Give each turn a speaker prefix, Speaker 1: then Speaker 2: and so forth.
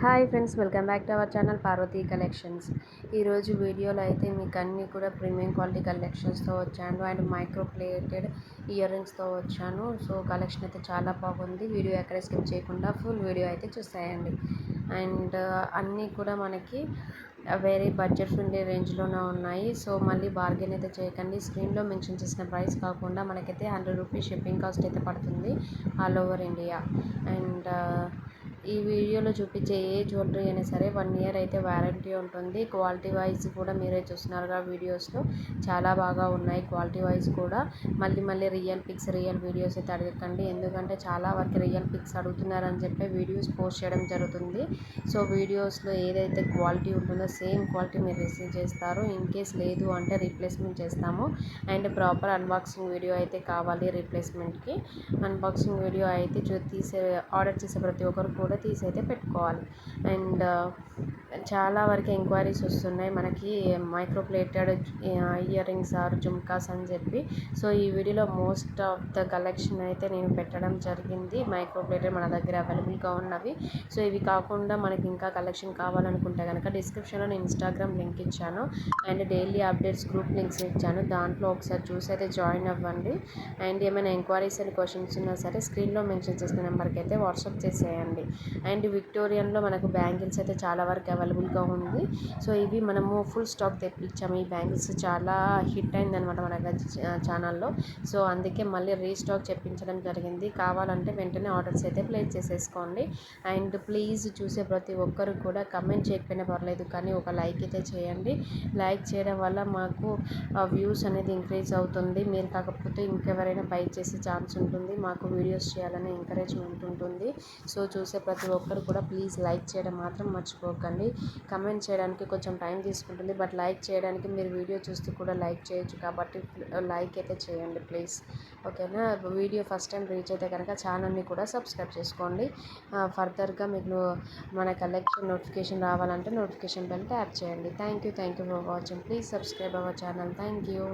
Speaker 1: Hi friends, welcome back to our channel Parvati collections. ఈరోజు వీడియోలో అయితే మీకు అన్నీ కూడా ప్రీమియం క్వాలిటీ కలెక్షన్స్తో వచ్చాను అండ్ మైక్రో ప్లేటెడ్ ఇయర్ రింగ్స్తో వచ్చాను. సో కలెక్షన్ అయితే చాలా బాగుంది. వీడియో ఎక్కడ స్కిప్ చేయకుండా ఫుల్ వీడియో అయితే చూసేయండి. అండ్ అన్నీ కూడా మనకి వేరే బడ్జెట్ ఫ్రెండ్లీ రేంజ్లోనే ఉన్నాయి. సో మళ్ళీ బార్గెన్ అయితే చేయకండి. స్క్రీన్లో మెన్షన్ చేసిన ప్రైస్ కాకుండా మనకైతే 100 రూపీస్ షిప్పింగ్ కాస్ట్ అయితే పడుతుంది ఆల్ ఓవర్ ఇండియా. అండ్ ఈ వీడియోలో చూపించే ఏ జ్యువెలరీ అయినా సరే 1 ఇయర్ అయితే వారంటీ ఉంటుంది. క్వాలిటీ వైజ్ కూడా మీరే చూస్తున్నారుగా వీడియోస్లో చాలా బాగా ఉన్నాయి. క్వాలిటీ వైజ్ కూడా మళ్ళీ రియల్ పిక్స్ రియల్ వీడియోస్ అయితే అడగకండి, ఎందుకంటే చాలా వరకు రియల్ పిక్స్ అడుగుతున్నారని చెప్పి వీడియోస్ పోస్ట్ చేయడం జరుగుతుంది. సో వీడియోస్లో ఏదైతే క్వాలిటీ ఉంటుందో సేమ్ క్వాలిటీ మీరు రిసీవ్ చేస్తారు. ఇన్ కేస్ లేదు అంటే రీప్లేస్మెంట్ చేస్తాము. అండ్ ప్రాపర్ అన్బాక్సింగ్ వీడియో అయితే కావాలి. రీప్లేస్మెంట్కి అన్బాక్సింగ్ వీడియో అయితే ఆర్డర్ చేసే ప్రతి ఒక్కరు కూడా తీసి అయితే పెట్టుకోవాలి. అండ్ చాలా వరకు ఎంక్వైరీస్ వస్తున్నాయి మనకి micro plated ear rings or jhumkas అని చెప్పి. సో ఈ వీడియోలో మోస్ట్ ఆఫ్ ద కలెక్షన్ అయితే నేను పెట్టడం జరిగింది. మైక్రో ప్లేటెడ్ మన దగ్గర అవైలబుల్గా ఉన్నవి. సో ఇవి కాకుండా మనకి ఇంకా కలెక్షన్ కావాలనుకుంటే కనుక డిస్క్రిప్షన్లో నేను ఇన్స్టాగ్రామ్ లింక్ ఇచ్చాను and daily updates group links ఇచ్చాను. దాంట్లో ఒకసారి చూసి అయితే జాయిన్ అవ్వండి. అండ్ ఏమైనా ఎంక్వైరీస్ అండ్ క్వశ్చన్స్ ఉన్నా సరే స్క్రీన్లో మెన్షన్ చేసిన నెంబర్కి అయితే వాట్సాప్ చేసేయండి. అండ్ విక్టోరియన్లో మనకు బ్యాంగిల్స్ అయితే చాలా వరకు అవైలబుల్గా ఉంది. సో ఇవి మనము ఫుల్ స్టాక్ తెప్పించాము. ఈ బ్యాంగిల్స్ చాలా హిట్ అయిందనమాట మన ఛానల్లో. సో అందుకే మళ్ళీ రీస్టాక్ చెప్పించడం జరిగింది. కావాలంటే వెంటనే ఆర్డర్స్ అయితే ప్లేస్ చేసేసుకోండి. అండ్ ప్లీజ్ చూసే ప్రతి ఒక్కరు కూడా కమెంట్ చేయకపోయినా పర్లేదు, కానీ ఒక లైక్ అయితే చేయండి. లైక్ చేయడం వల్ల మాకు వ్యూస్ అనేది ఇంక్రీజ్ అవుతుంది. మీరు కాకపోతే ఇంకెవరైనా బై చేసే ఛాన్స్ ఉంటుంది. మాకు వీడియోస్ చేయాలనే ఎంకరేజ్మెంట్ ఉంటుంది. సో చూసే ప్రతి ఒక్కరు కూడా ప్లీజ్ లైక్ చేయడం మాత్రం మర్చిపోకండి. కమెంట్ చేయడానికి కొంచెం టైం తీసుకుంటుంది, బట్ లైక్ చేయడానికి మీరు వీడియో చూస్తూ కూడా లైక్ చేయొచ్చు, కాబట్టి లైక్ అయితే చేయండి ప్లీజ్. ఓకేనా? వీడియో ఫస్ట్ టైం రీచ్ అయితే కనుక ఛానల్ని కూడా సబ్స్క్రైబ్ చేసుకోండి. ఫర్దర్గా మీకు మన కలెక్షన్ నోటిఫికేషన్ రావాలంటే నోటిఫికేషన్ బెల్ ట్యాప్ చేయండి. Thank you for watching. Please subscribe our channel. Thank you.